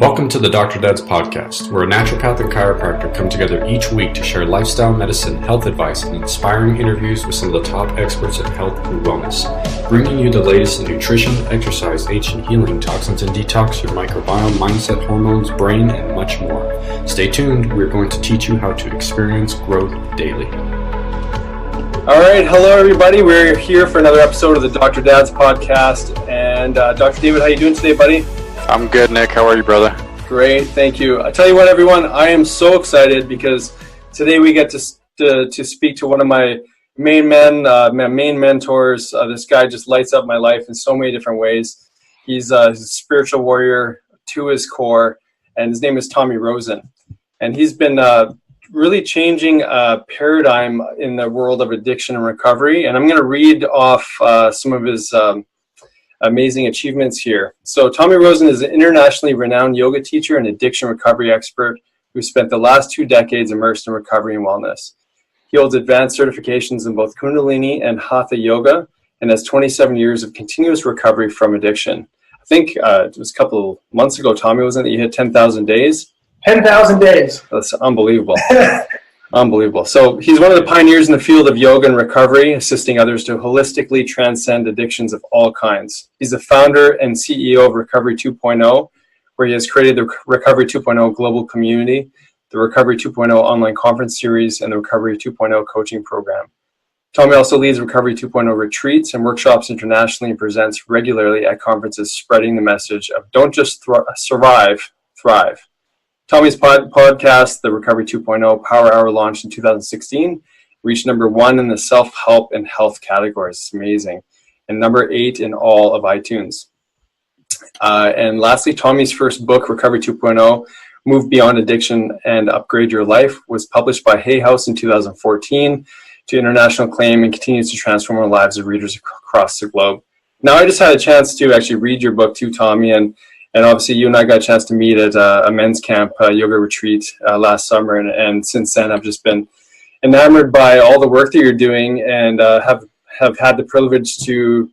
Welcome to the Dr. Dad's podcast, where a naturopath and chiropractor come together each week to share lifestyle medicine, health advice, and inspiring interviews with some of the top experts in health and wellness, bringing you the latest in nutrition, exercise, ancient healing, toxins and detox, your microbiome, mindset, hormones, brain, and much more. Stay tuned. We're going to teach you how to experience growth daily. All right, hello everybody. We're here for another episode of the Dr. Dad's podcast. And Dr. David, how you doing today, buddy? I'm good, Nick. How are you, brother? Great, thank you. I tell you what, everyone, I am so excited because today we get to speak to one of my main mentors. This guy just lights up my life in so many different ways. He's a spiritual warrior to his core, and his name is Tommy Rosen. And he's been really changing a paradigm in the world of addiction and recovery. And I'm going to read off some of his amazing achievements here. So Tommy Rosen is an internationally renowned yoga teacher and addiction recovery expert who spent the last 2 decades immersed in recovery and wellness. He holds advanced certifications in both Kundalini and Hatha Yoga and has 27 years of continuous recovery from addiction. I think it was a couple of months ago, Tommy, wasn't it? You hit 10,000 days? 10,000 days. That's unbelievable. Unbelievable. So he's one of the pioneers in the field of yoga and recovery, assisting others to holistically transcend addictions of all kinds. He's the founder and CEO of Recovery 2.0, where he has created the Recovery 2.0 global community, the Recovery 2.0 online conference series, and the Recovery 2.0 coaching program. Tommy also leads Recovery 2.0 retreats and workshops internationally and presents regularly at conferences, spreading the message of don't just survive, thrive. Tommy's podcast, the Recovery 2.0 Power Hour, launched in 2016, reached number 1 in the self-help and health categories. It's amazing. And number 8 in all of iTunes. And lastly, Tommy's first book, Recovery 2.0, Move Beyond Addiction and Upgrade Your Life, was published by Hay House in 2014 to international acclaim and continues to transform the lives of readers across the globe. Now, I just had a chance to actually read your book too, Tommy, and obviously, you and I got a chance to meet at a men's camp yoga retreat last summer. And since then, I've just been enamored by all the work that you're doing and have had the privilege to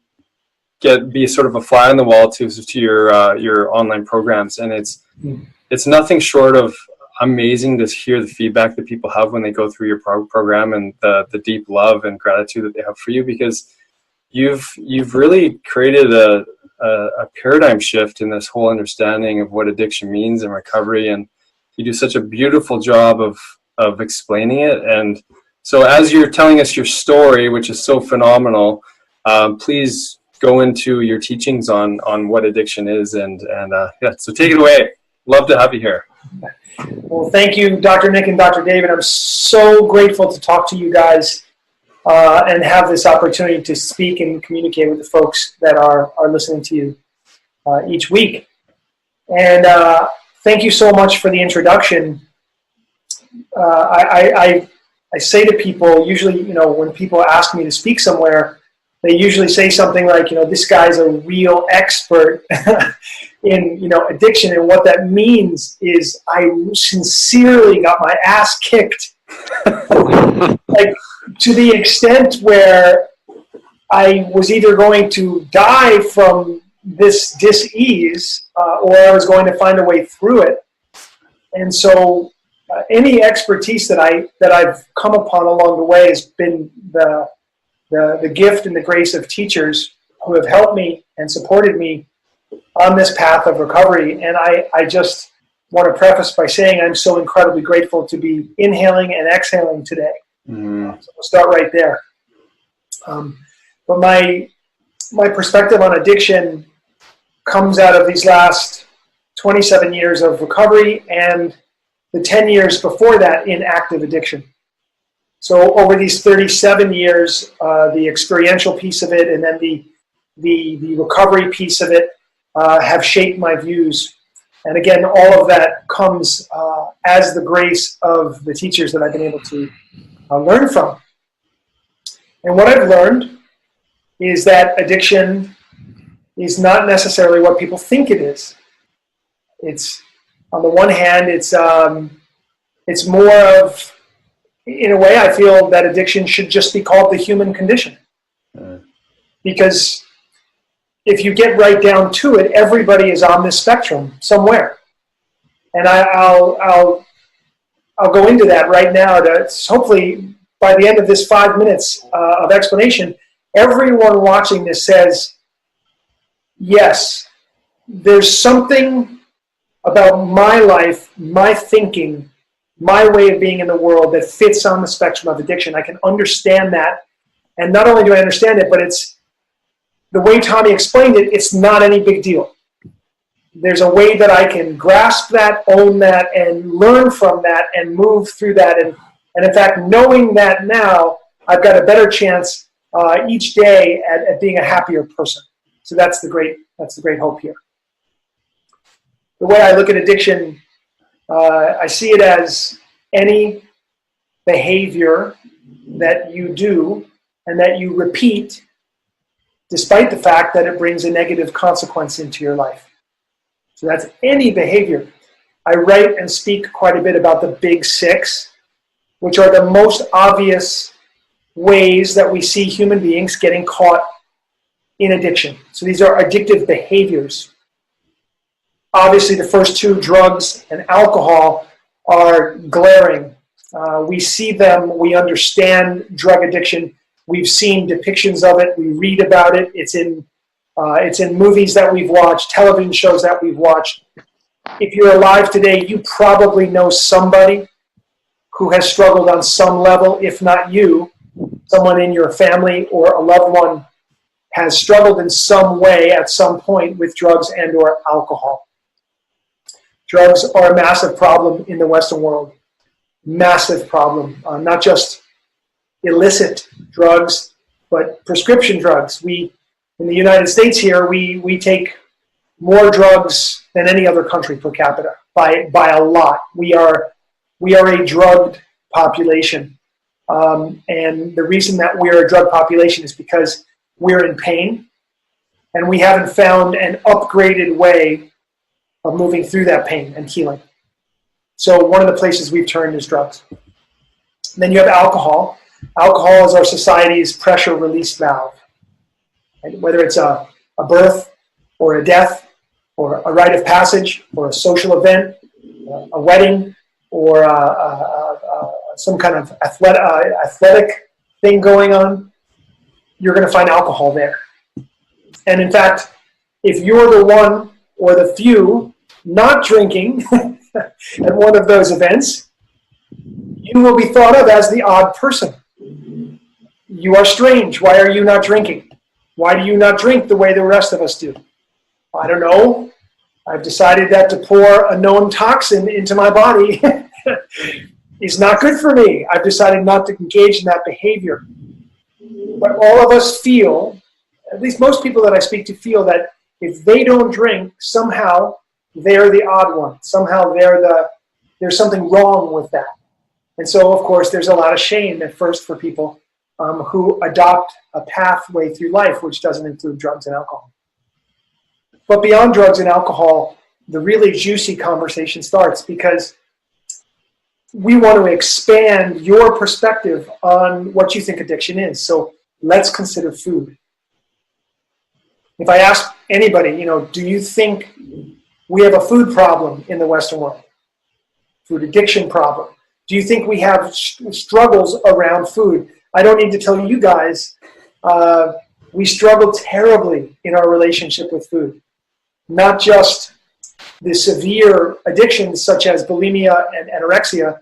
be sort of a fly on the wall to your online programs. And it's nothing short of amazing to hear the feedback that people have when they go through your program and the deep love and gratitude that they have for you, because you've really created a paradigm shift in this whole understanding of what addiction means in recovery, and you do such a beautiful job of explaining it. And so as you're telling us your story, which is so phenomenal, please go into your teachings on what addiction is, and so take it away. Love to have you here. Well, thank you, Dr. Nick and Dr. David. I'm so grateful to talk to you guys and have this opportunity to speak and communicate with the folks that are listening to you each week. And thank you so much for the introduction. I say to people, usually, when people ask me to speak somewhere, they usually say something like, this guy's a real expert in, addiction. And what that means is I sincerely got my ass kicked. Like, to the extent where I was either going to die from this dis-ease or I was going to find a way through it. And so any expertise that I've come upon along the way has been the gift and the grace of teachers who have helped me and supported me on this path of recovery. And I just want to preface by saying I'm so incredibly grateful to be inhaling and exhaling today. So we'll start right there. But my perspective on addiction comes out of these last 27 years of recovery and the 10 years before that in active addiction. So over these 37 years, the experiential piece of it and then the recovery piece of it have shaped my views. And again, all of that comes as the grace of the teachers that I've been able to learn from. And what I've learned is that addiction is not necessarily what people think it is. It's, on the one hand, it's more of, in a way, I feel that addiction should just be called the human condition. Because if you get right down to it, everybody is on this spectrum somewhere. And I'll go into that right now to hopefully by the end of this 5 minutes of explanation, everyone watching this says, yes, there's something about my life, my thinking, my way of being in the world that fits on the spectrum of addiction. I can understand that. And not only do I understand it, but it's the way Tommy explained it, it's not any big deal. There's a way that I can grasp that, own that, and learn from that and move through that. And in fact, knowing that now, I've got a better chance each day at being a happier person. So that's the great hope here. The way I look at addiction, I see it as any behavior that you do and that you repeat despite the fact that it brings a negative consequence into your life. So that's any behavior. I write and speak quite a bit about the big six, which are the most obvious ways that we see human beings getting caught in addiction. So these are addictive behaviors. Obviously, the first two, drugs and alcohol, are glaring. We see them, we understand drug addiction. We've seen depictions of it, we read about it. It's in movies that we've watched, television shows that we've watched. If you're alive today, you probably know somebody who has struggled on some level, if not you. Someone in your family or a loved one has struggled in some way at some point with drugs and or alcohol. Drugs are a massive problem in the Western world. Massive problem. Not just illicit drugs, but prescription drugs. In the United States here, we take more drugs than any other country per capita by a lot. We are a drugged population. And the reason that we're a drug population is because we're in pain and we haven't found an upgraded way of moving through that pain and healing. So one of the places we've turned is drugs. And then you have alcohol. Alcohol is our society's pressure release valve. And whether it's a birth or a death or a rite of passage or a social event, a wedding, or some kind of athletic thing going on, you're going to find alcohol there. And in fact, if you're the one or the few not drinking at one of those events, you will be thought of as the odd person. You are strange. Why are you not drinking? Why do you not drink the way the rest of us do? I don't know. I've decided that to pour a known toxin into my body is not good for me. I've decided not to engage in that behavior. But all of us feel, at least most people that I speak to feel, that if they don't drink, somehow they're the odd one. Somehow there's something wrong with that. And so, of course, there's a lot of shame at first for people who adopt a pathway through life which doesn't include drugs and alcohol. But beyond drugs and alcohol, the really juicy conversation starts because we want to expand your perspective on what you think addiction is. So let's consider food. If I ask anybody, do you think we have a food problem in the Western world? Food addiction problem? Do you think we have struggles around food? I don't need to tell you guys, we struggle terribly in our relationship with food. Not just the severe addictions such as bulimia and anorexia,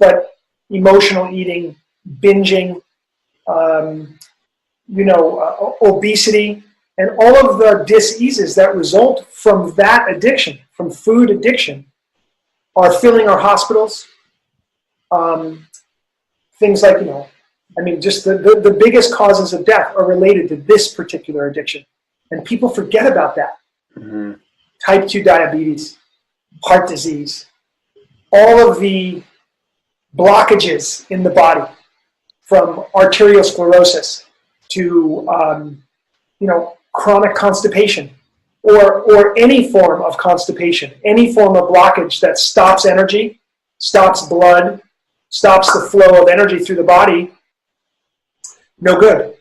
but emotional eating, binging, obesity, and all of the diseases that result from that addiction, from food addiction, are filling our hospitals. Things like, just the biggest causes of death are related to this particular addiction. And people forget about that. Mm-hmm. Type 2 diabetes, heart disease, all of the blockages in the body, from arteriosclerosis to, chronic constipation, or any form of constipation, any form of blockage that stops energy, stops blood, stops the flow of energy through the body, no good.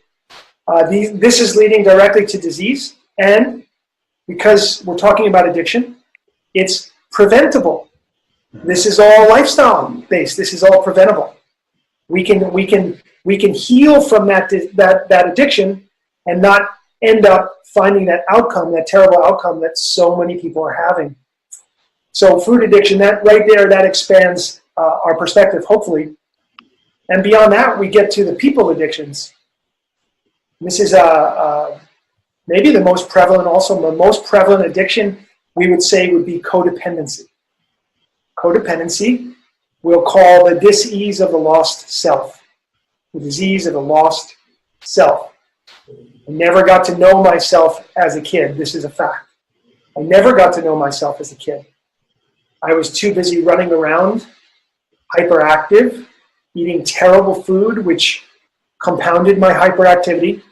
This is leading directly to disease, and because we're talking about addiction, it's preventable. This is all lifestyle based. This is all preventable. We can heal from that addiction and not end up finding that outcome, that terrible outcome that so many people are having. So food addiction, that right there, that expands our perspective, hopefully. And beyond that, we get to the people addictions. This is maybe the most prevalent, also the most prevalent addiction we would say would be codependency. Codependency we'll call the dis-ease of the lost self. The disease of the lost self. I never got to know myself as a kid. This is a fact. I never got to know myself as a kid. I was too busy running around, hyperactive, eating terrible food, which compounded my hyperactivity.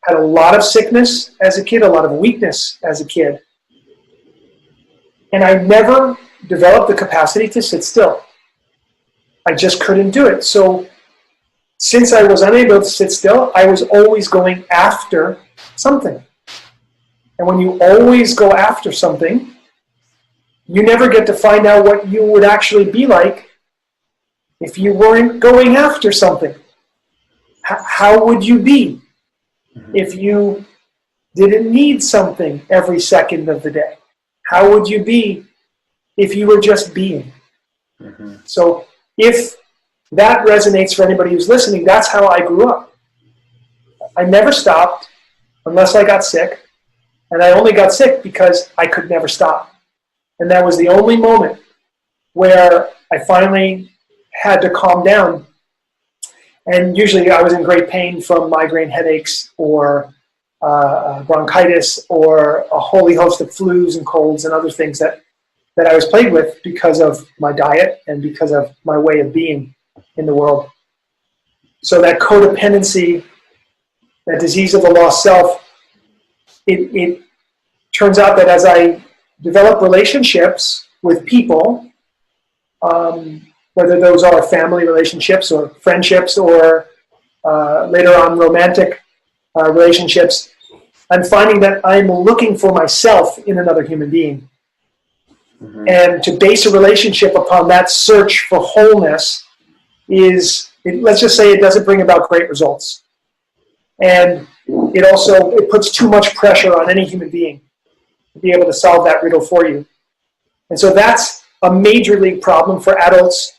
Had a lot of sickness as a kid, a lot of weakness as a kid. And I never developed the capacity to sit still. I just couldn't do it. So since I was unable to sit still, I was always going after something. And when you always go after something, you never get to find out what you would actually be like if you weren't going after something. How would you be if you didn't need something every second of the day? How would you be if you were just being? So if that resonates for anybody who's listening, that's how I grew up. I never stopped unless I got sick. And I only got sick because I could never stop. And that was the only moment where I finally had to calm down. And usually I was in great pain from migraine headaches or bronchitis or a whole host of flus and colds and other things that I was plagued with because of my diet and because of my way of being in the world. So that codependency, that disease of the lost self, it turns out that as I develop relationships with people, whether those are family relationships or friendships or later on romantic relationships, I'm finding that I'm looking for myself in another human being. And to base a relationship upon that search for wholeness let's just say it doesn't bring about great results. And it puts too much pressure on any human being to be able to solve that riddle for you. And so that's a major league problem for adults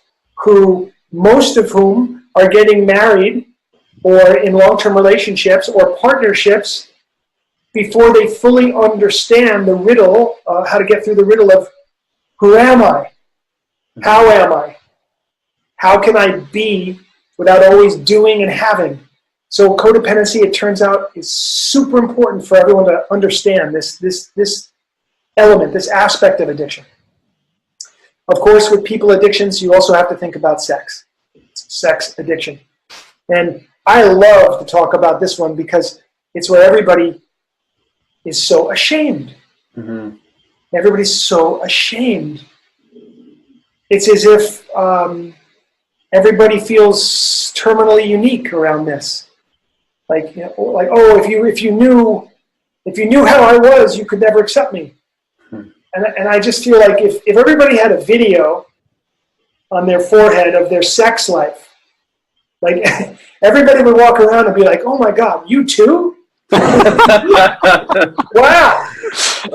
most of whom are getting married or in long-term relationships or partnerships before they fully understand the riddle, how to get through the riddle of who am I? How am I? How can I be without always doing and having? So codependency, it turns out, is super important for everyone to understand this element, this aspect of addiction. Of course, with people addictions, you also have to think about sex addiction. And I love to talk about this one because it's where everybody is so ashamed. Everybody's so ashamed. It's as if everybody feels terminally unique around this. Like oh, if you knew how I was, you could never accept me. And I just feel like if everybody had a video on their forehead of their sex life, like everybody would walk around and be like, oh my God, you too? Wow.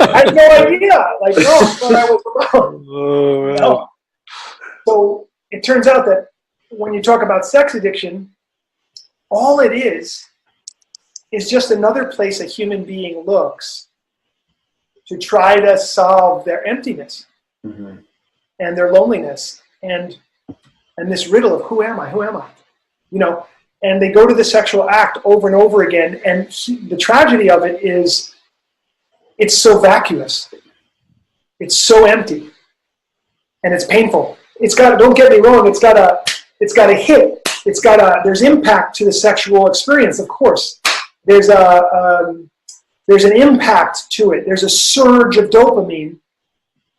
I had no idea. Like, no, I thought I was alone. Oh, no. So it turns out that when you talk about sex addiction, all it is just another place a human being looks to try to solve their emptiness and their loneliness and this riddle of who am I? And they go to the sexual act over and over again, and the tragedy of it is it's so vacuous, it's so empty, and it's painful. Don't get me wrong, it's got a hit, there's impact to the sexual experience, of course. There's an impact to it. There's a surge of dopamine,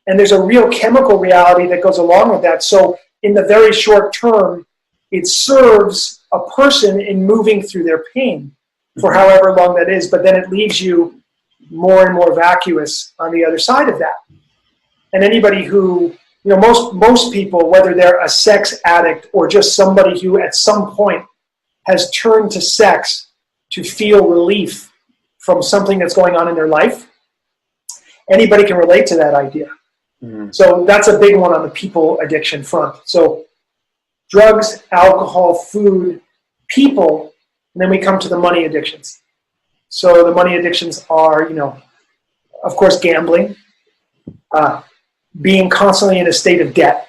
and there's a real chemical reality that goes along with that. So in the very short term, it serves a person in moving through their pain for however long that is, but then it leaves you more and more vacuous on the other side of that. And anybody who most people, whether they're a sex addict or just somebody who at some point has turned to sex to feel relief from something that's going on in their life, anybody can relate to that idea. Mm-hmm. So that's a big one on the people addiction front. So drugs, alcohol, food, people, and then we come to the money addictions. So the money addictions are, of course, gambling, being constantly in a state of debt.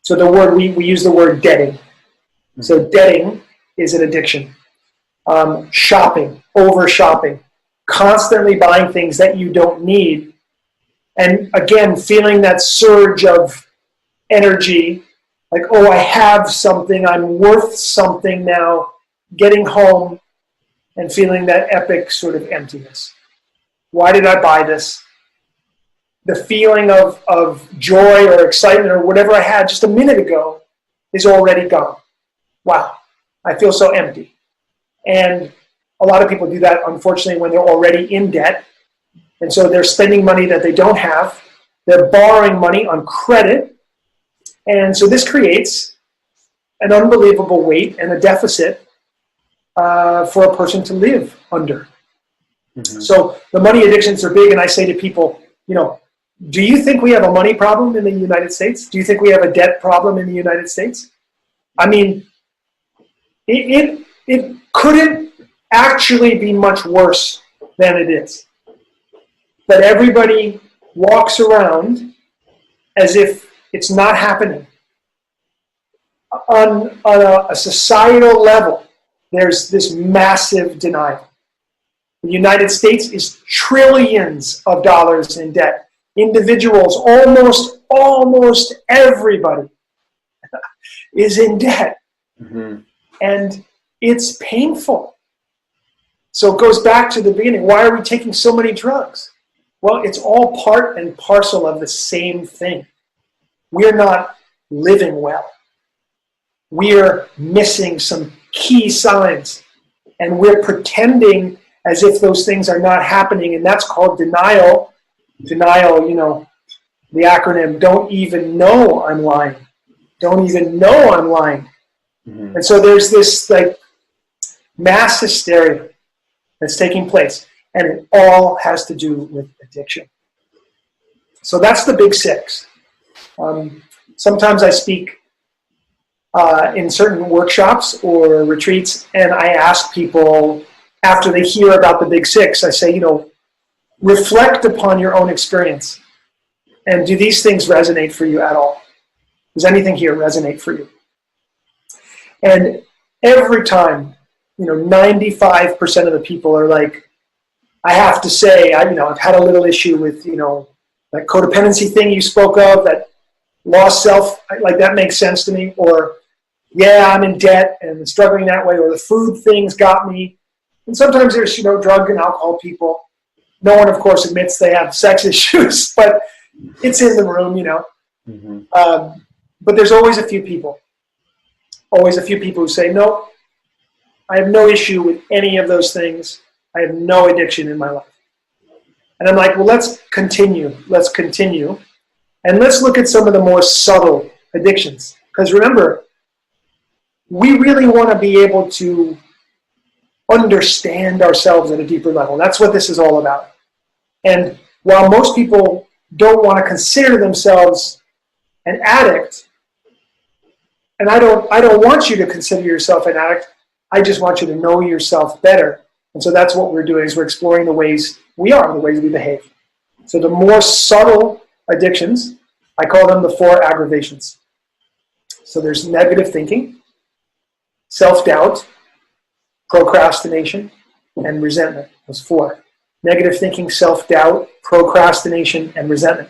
So the word, we use the word debting. Mm-hmm. So debting is an addiction. Shopping, over shopping, constantly buying things that you don't need. And again, feeling that surge of energy, like, oh, I have something, I'm worth something now, getting home and feeling that epic sort of emptiness. Why did I buy this? The feeling of joy or excitement or whatever I had just a minute ago is already gone. Wow, I feel so empty. And a lot of people do that, unfortunately, when they're already in debt. And so they're spending money that they don't have. They're borrowing money on credit. And so this creates an unbelievable weight and a deficit for a person to live under. Mm-hmm. So the money addictions are big. And I say to people, do you think we have a money problem in the United States? Do you think we have a debt problem in the United States? I mean, it couldn't actually be much worse than it is. But everybody walks around as if it's not happening. On a societal level, there's this massive denial. The United States is trillions of dollars in debt. Individuals, almost everybody is in debt. Mm-hmm. And it's painful. So it goes back to the beginning. Why are we taking so many drugs? Well, it's all part and parcel of the same thing. We're not living well. We're missing some key signs. And we're pretending as if those things are not happening. And that's called denial. Denial, the acronym, don't even know I'm lying. Don't even know I'm lying. Mm-hmm. And so there's this mass hysteria that's taking place. And it all has to do with addiction. So that's the big six. Sometimes I speak in certain workshops or retreats, and I ask people, after they hear about the big six, I say, reflect upon your own experience. And do these things resonate for you at all? Does anything here resonate for you? And every time, 95% of the people are like, I have to say, I've had a little issue with, that codependency thing you spoke of, that lost self, that makes sense to me. Or, yeah, I'm in debt and struggling that way. Or the food things got me. And sometimes there's, drug and alcohol people. No one, of course, admits they have sex issues, but it's in the room, Mm-hmm. But there's always a few people who say, no, I have no issue with any of those things. I have no addiction in my life. And I'm like, well, let's continue. And let's look at some of the more subtle addictions. Because remember, we really want to be able to understand ourselves at a deeper level. That's what this is all about. And while most people don't want to consider themselves an addict, and I don't want you to consider yourself an addict, I just want you to know yourself better. And so that's what we're doing, is we're exploring the ways we behave. So the more subtle addictions, I call them the 4 aggravations. So there's negative thinking, self-doubt, procrastination, and resentment. Those 4. Negative thinking, self-doubt, procrastination, and resentment.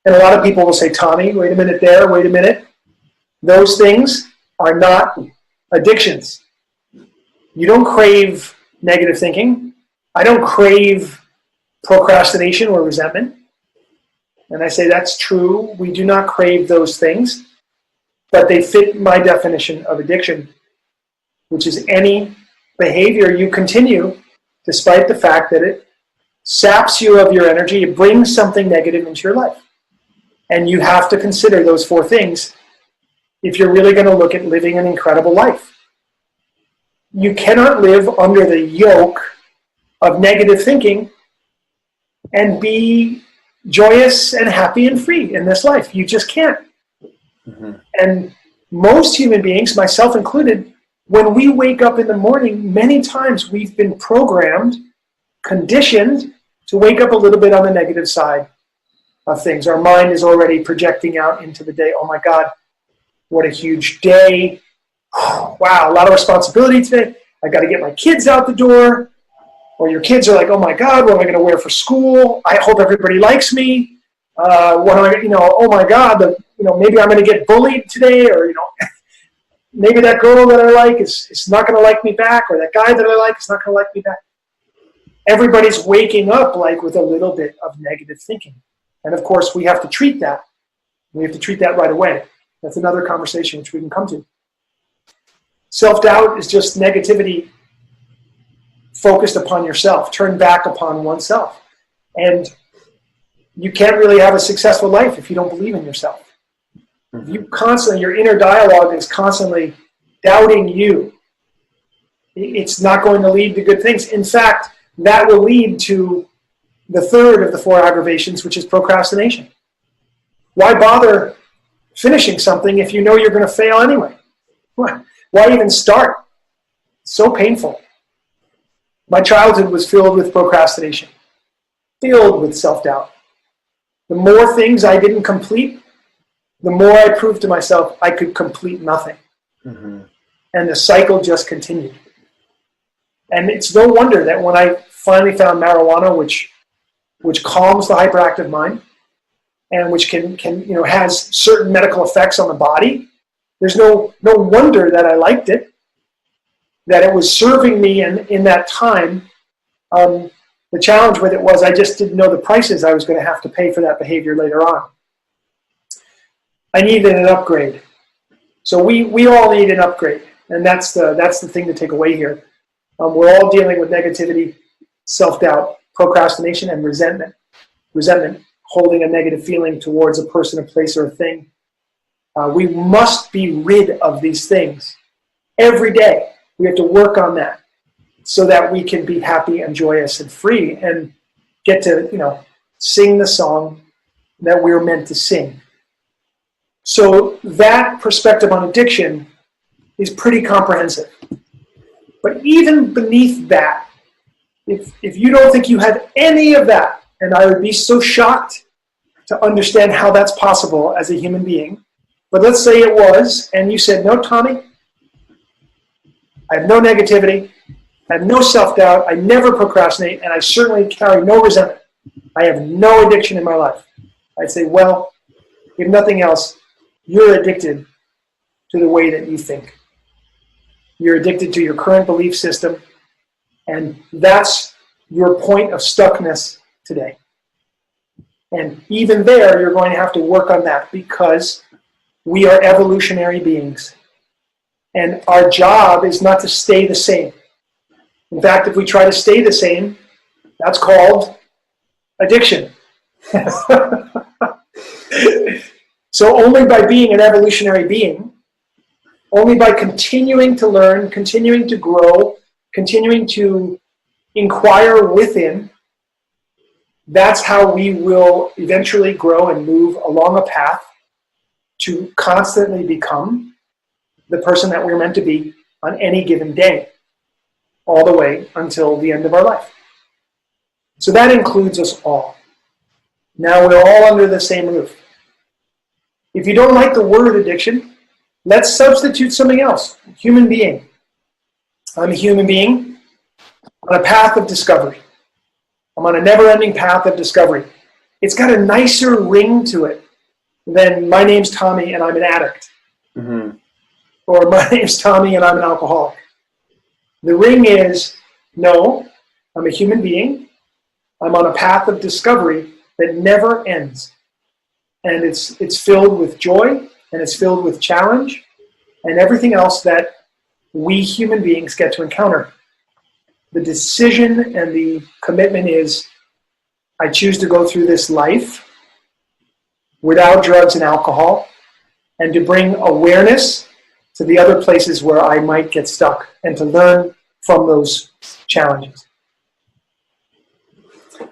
And a lot of people will say, Tommy, wait a minute. Those things are not addictions. You don't crave negative thinking. I don't crave procrastination or resentment. And I say that's true. We do not crave those things, but they fit my definition of addiction, which is any behavior you continue despite the fact that it saps you of your energy, it brings something negative into your life. And you have to consider those 4 things if you're really going to look at living an incredible life. You cannot live under the yoke of negative thinking and be joyous and happy and free in this life. You just can't. Mm-hmm. And most human beings, myself included, when we wake up in the morning, many times we've been programmed, conditioned to wake up a little bit on the negative side of things. Our mind is already projecting out into the day. Oh my God, what a huge day. Wow, a lot of responsibility today. I got to get my kids out the door. Or your kids are like, oh my God, what am I going to wear for school? I hope everybody likes me. What am I, oh my God, maybe I'm going to get bullied today, or, maybe that girl that I like is not going to like me back, or that guy that I like is not going to like me back. Everybody's waking up like with a little bit of negative thinking. And of course, we have to treat that. We have to treat that right away. That's another conversation which we can come to. Self-doubt is just negativity focused upon yourself, turned back upon oneself. And you can't really have a successful life if you don't believe in yourself. Your inner dialogue is constantly doubting you. It's not going to lead to good things. In fact, that will lead to the third of the 4 aggravations, which is procrastination. Why bother finishing something if you know you're going to fail anyway? Why even start? It's so painful. My childhood was filled with procrastination, filled with self-doubt. The more things I didn't complete, the more I proved to myself I could complete nothing. Mm-hmm. And the cycle just continued. And it's no wonder that when I finally found marijuana, which calms the hyperactive mind, and which can has certain medical effects on the body, there's no wonder that I liked it, that it was serving me in that time. The challenge with it was I just didn't know the prices I was going to have to pay for that behavior later on. I needed an upgrade. So we all need an upgrade, and that's the thing to take away here. We're all dealing with negativity, self-doubt, procrastination, and resentment. Resentment, holding a negative feeling towards a person, a place, or a thing. We must be rid of these things every day. We have to work on that so that we can be happy and joyous and free and get to, sing the song that we're meant to sing. So that perspective on addiction is pretty comprehensive. But even beneath that, if you don't think you have any of that, and I would be so shocked to understand how that's possible as a human being, but let's say it was, and you said, no, Tommy, I have no negativity, I have no self-doubt, I never procrastinate, and I certainly carry no resentment. I have no addiction in my life. I'd say, well, if nothing else, you're addicted to the way that you think. You're addicted to your current belief system, and that's your point of stuckness today. And even there, you're going to have to work on that, because we are evolutionary beings. And our job is not to stay the same. In fact, if we try to stay the same, that's called addiction. So only by being an evolutionary being, only by continuing to learn, continuing to grow, continuing to inquire within, that's how we will eventually grow and move along a path to constantly become the person that we're meant to be on any given day, all the way until the end of our life. So that includes us all. Now we're all under the same roof. If you don't like the word addiction, let's substitute something else. Human being. I'm a human being on a path of discovery. I'm on a never-ending path of discovery. It's got a nicer ring to it than my name's Tommy and I'm an addict. Mm-hmm. Or my name's Tommy and I'm an alcoholic. The ring is, no, I'm a human being. I'm on a path of discovery that never ends. And it's filled with joy, and it's filled with challenge, and everything else that we human beings get to encounter. The decision and the commitment is, I choose to go through this life without drugs and alcohol, and to bring awareness to the other places where I might get stuck, and to learn from those challenges.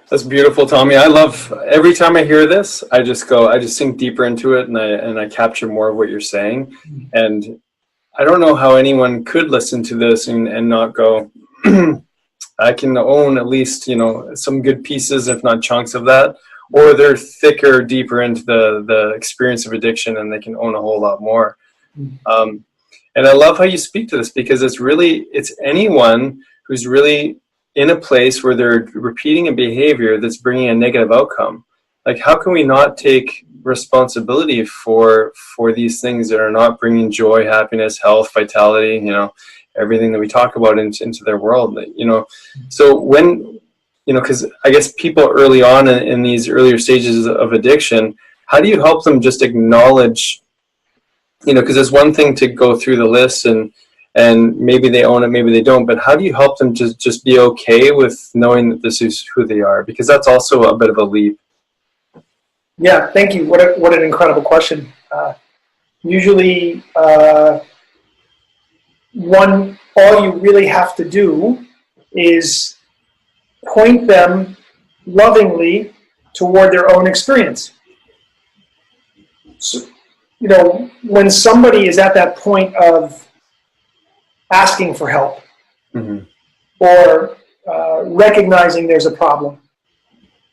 That's beautiful, Tommy. I love, every time I hear this, I just sink deeper into it, and I capture more of what you're saying. And I don't know how anyone could listen to this and not go, I can own at least, some good pieces, if not chunks of that, or they're thicker, deeper into the experience of addiction, and they can own a whole lot more. And I love how you speak to this, because it's anyone who's really in a place where they're repeating a behavior that's bringing a negative outcome. Like, how can we not take responsibility for these things that are not bringing joy, happiness, health, vitality, everything that we talk about into their world, So when, because I guess people early on in these earlier stages of addiction, how do you help them just acknowledge, because it's one thing to go through the list and maybe they own it, maybe they don't, but how do you help them just be okay with knowing that this is who they are? Because that's also a bit of a leap. Yeah, thank you. What an incredible question. Usually, all you really have to do is point them lovingly toward their own experience. So, when somebody is at that point of asking for help, or recognizing there's a problem,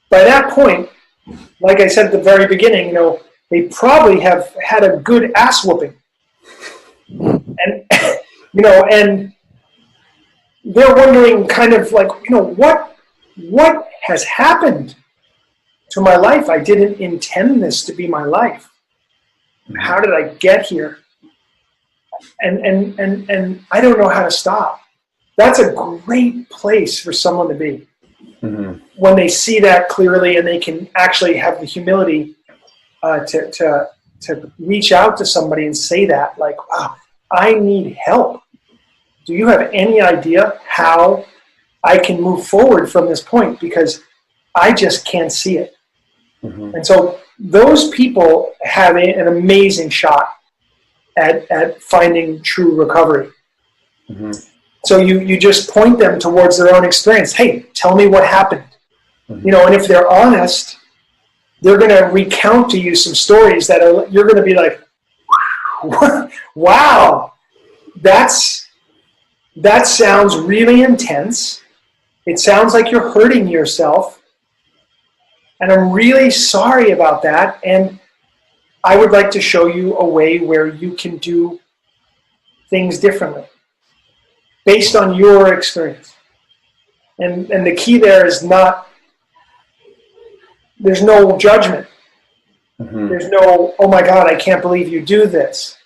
by that point, like I said at the very beginning, they probably have had a good ass whooping, and and they're wondering, kind of like, what has happened to my life? I didn't intend this to be my life. How did I get here? And I don't know how to stop. That's a great place for someone to be. When they see that clearly, and they can actually have the humility to reach out to somebody and say that, like, wow, I need help. Do you have any idea how I can move forward from this point? Because I just can't see it. And so those people have an amazing shot at finding true recovery. So you just point them towards their own experience. Hey, tell me what happened. And if they're honest, they're going to recount to you some stories that you're going to be like, wow, that sounds really intense. It sounds like you're hurting yourself. And I'm really sorry about that. And I would like to show you a way where you can do things differently based on your experience. And the key there is there's no judgment. There's no, oh my God, I can't believe you do this.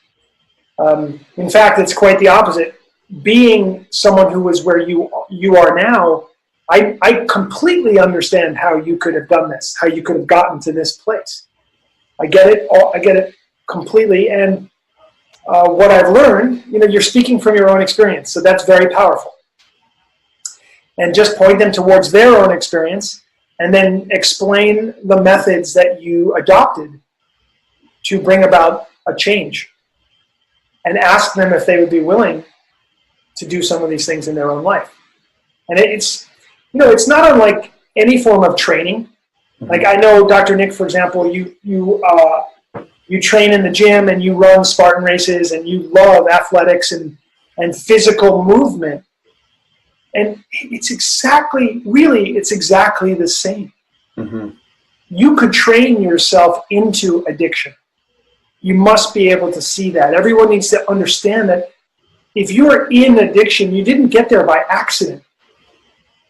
In fact, it's quite the opposite. Being someone who is where you are now, I completely understand how you could have done this, how you could have gotten to this place. I get it completely. And what I've learned, you're speaking from your own experience, so that's very powerful. And just point them towards their own experience, and then explain the methods that you adopted to bring about a change, and ask them if they would be willing to do some of these things in their own life. And it's not unlike any form of training. Like, I know, Dr. Nick, for example, you train in the gym and you run Spartan races and you love athletics and physical movement. And it's exactly the same. You could train yourself into addiction. You must be able to see that. Everyone needs to understand that if you're in addiction, you didn't get there by accident.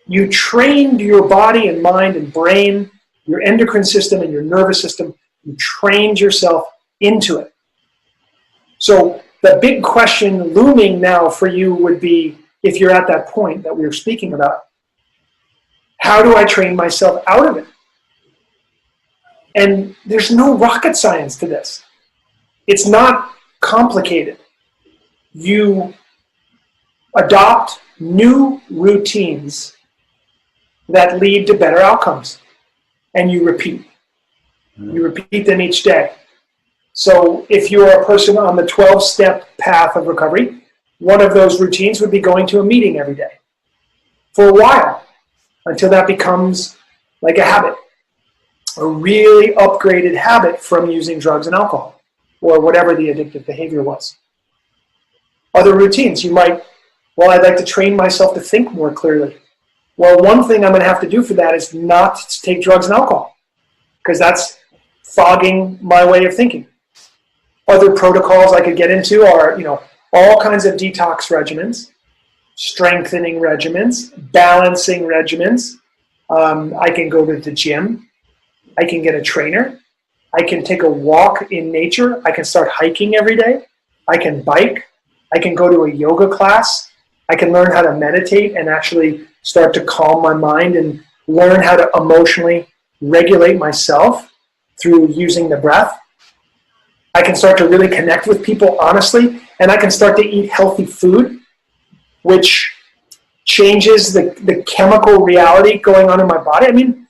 You trained your body and mind and brain, your endocrine system and your nervous system. You trained yourself into it. So the big question looming now for you would be, if you're at that point that we were speaking about, how do I train myself out of it? And there's no rocket science to this. It's not complicated. You adopt new routines that lead to better outcomes, and you repeat. You repeat them each day. So if you're a person on the 12-step path of recovery, one of those routines would be going to a meeting every day for a while until that becomes like a habit, a really upgraded habit from using drugs and alcohol or whatever the addictive behavior was. Other routines, you might, well, I'd like to train myself to think more clearly. Well, one thing I'm going to have to do for that is not to take drugs and alcohol, because that's fogging my way of thinking. Other protocols I could get into are, all kinds of detox regimens, strengthening regimens, balancing regimens. I can go to the gym. I can get a trainer. I can take a walk in nature. I can start hiking every day. I can bike. I can go to a yoga class. I can learn how to meditate and actually start to calm my mind and learn how to emotionally regulate myself through using the breath. I can start to really connect with people honestly, and I can start to eat healthy food, which changes the chemical reality going on in my body. I mean,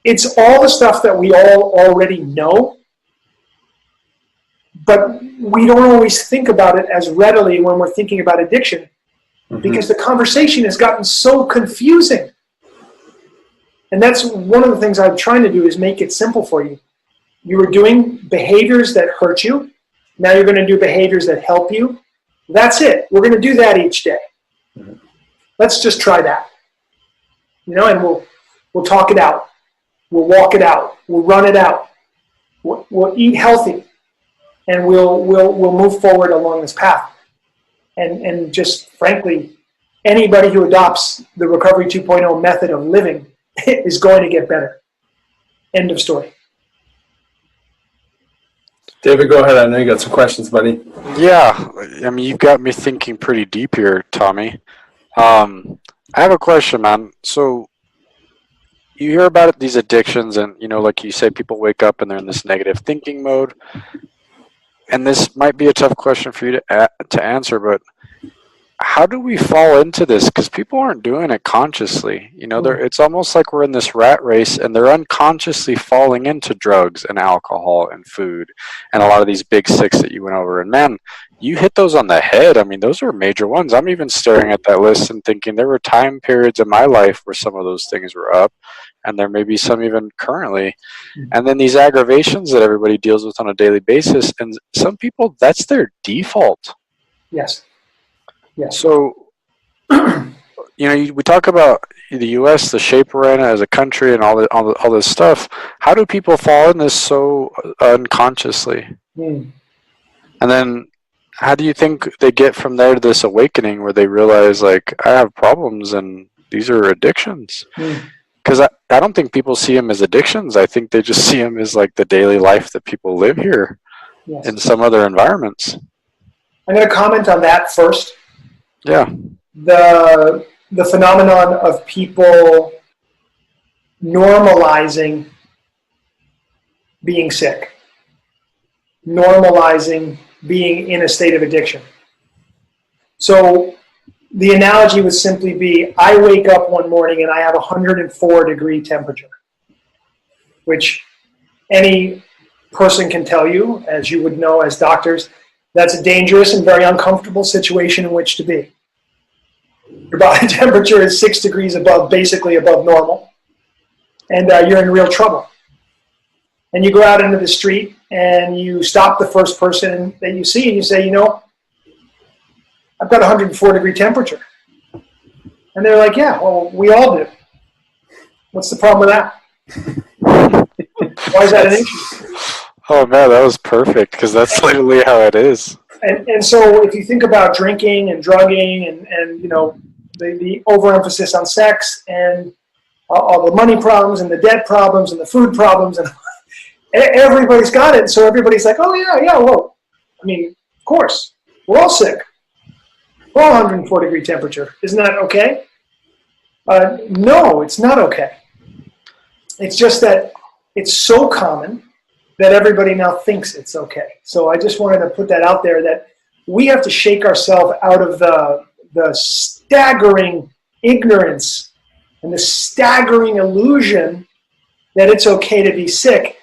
it's all the stuff that we all already know, but we don't always think about it as readily when we're thinking about addiction, because the conversation has gotten so confusing. And that's one of the things I'm trying to do, is make it simple for you. You were doing behaviors that hurt you. Now you're going to do behaviors that help you. That's it. We're going to do that each day. Let's just try that. And we'll talk it out. We'll walk it out. We'll run it out. We'll eat healthy, and we'll move forward along this path. And just frankly, anybody who adopts the Recovery 2.0 method of living is going to get better. End of story. David, go ahead. I know you got some questions, buddy. Yeah, I mean, you've got me thinking pretty deep here, Tommy. I have a question, man. So you hear about these addictions, and like you say, people wake up and they're in this negative thinking mode. And this might be a tough question for you to answer, but how do we fall into this? Because people aren't doing it consciously. It's almost like we're in this rat race, and they're unconsciously falling into drugs and alcohol and food and a lot of these big six that you went over. And man, you hit those on the head. I mean, those are major ones. I'm even staring at that list and thinking there were time periods in my life where some of those things were up, and there may be some even currently. And then these aggravations that everybody deals with on a daily basis, and some people, that's their default. Yes. Yeah. So, we talk about the U.S., the shape we're in as a country, and all this stuff. How do people fall in this so unconsciously? And then, how do you think they get from there to this awakening where they realize, like, I have problems and these are addictions? Because I don't think people see them as addictions. I think they just see them as like the daily life that people live here in some other environments. I'm going to comment on that first. Yeah. The phenomenon of people normalizing being sick, normalizing being in a state of addiction. So the analogy would simply be, I wake up one morning and I have 104-degree temperature, which any person can tell you, as you would know as doctors, that's a dangerous and very uncomfortable situation in which to be. Your body temperature is 6 degrees above, basically above normal, and you're in real trouble. And you go out into the street and you stop the first person that you see and you say, I've got 104-degree temperature. And they're like, yeah, well, we all do. What's the problem with that? Why is that an issue? Oh, man, that was perfect, because that's literally how it is. And so if you think about drinking and drugging and the overemphasis on sex and all the money problems and the debt problems and the food problems, and everybody's got it. So everybody's like, oh, yeah, well, I mean, of course, we're all sick. We're all 104-degree temperature. Isn't that okay? No, it's not okay. It's just that it's so common that everybody now thinks it's okay. So I just wanted to put that out there, that we have to shake ourselves out of the staggering ignorance and the staggering illusion that it's okay to be sick,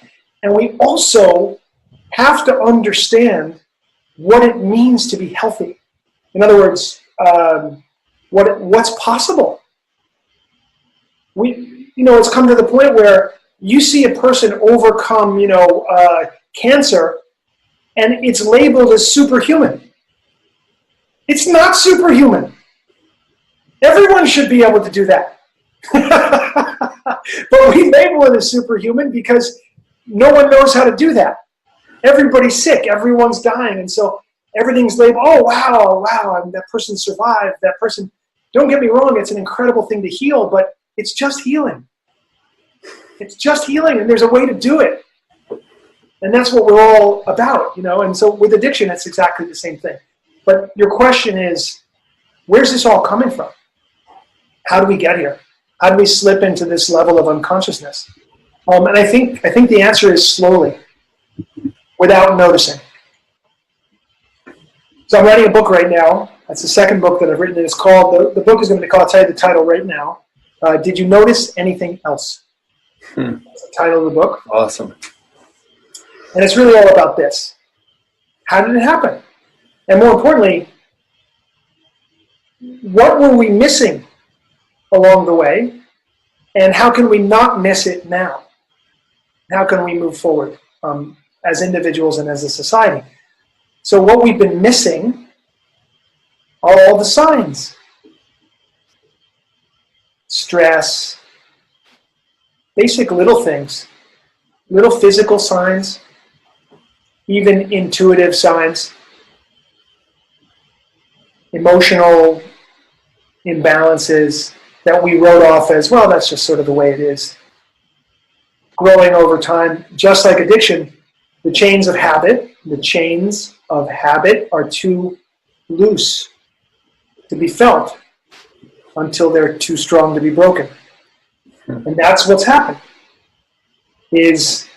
And we also have to understand what it means to be healthy. In other words, what's possible. It's come to the point where you see a person overcome, cancer, and it's labeled as superhuman. It's not superhuman. Everyone should be able to do that. But we label it as superhuman because no one knows how to do that. Everybody's sick. Everyone's dying. And so everything's labeled, oh, wow, that person survived. That person, don't get me wrong, it's an incredible thing to heal, but it's just healing. It's just healing, and there's a way to do it. And that's what we're all about, And so with addiction, it's exactly the same thing. But your question is, where's this all coming from? How do we get here? How do we slip into this level of unconsciousness? And I think the answer is slowly, without noticing. So I'm writing a book right now. That's the second book that I've written. It's called, the book is going to be called, I'll tell you the title right now. Did you notice anything else? That's the title of the book. Awesome. And it's really all about this. How did it happen? And more importantly, what were we missing along the way? And how can we not miss it now? How can we move forward as individuals and as a society? So what we've been missing are all the signs. Stress, basic little things, little physical signs, even intuitive signs, emotional imbalances that we wrote off as, well, that's just sort of the way it is. Growing over time, just like addiction, the chains of habit are too loose to be felt until they're too strong to be broken. And that's what's happened. Is,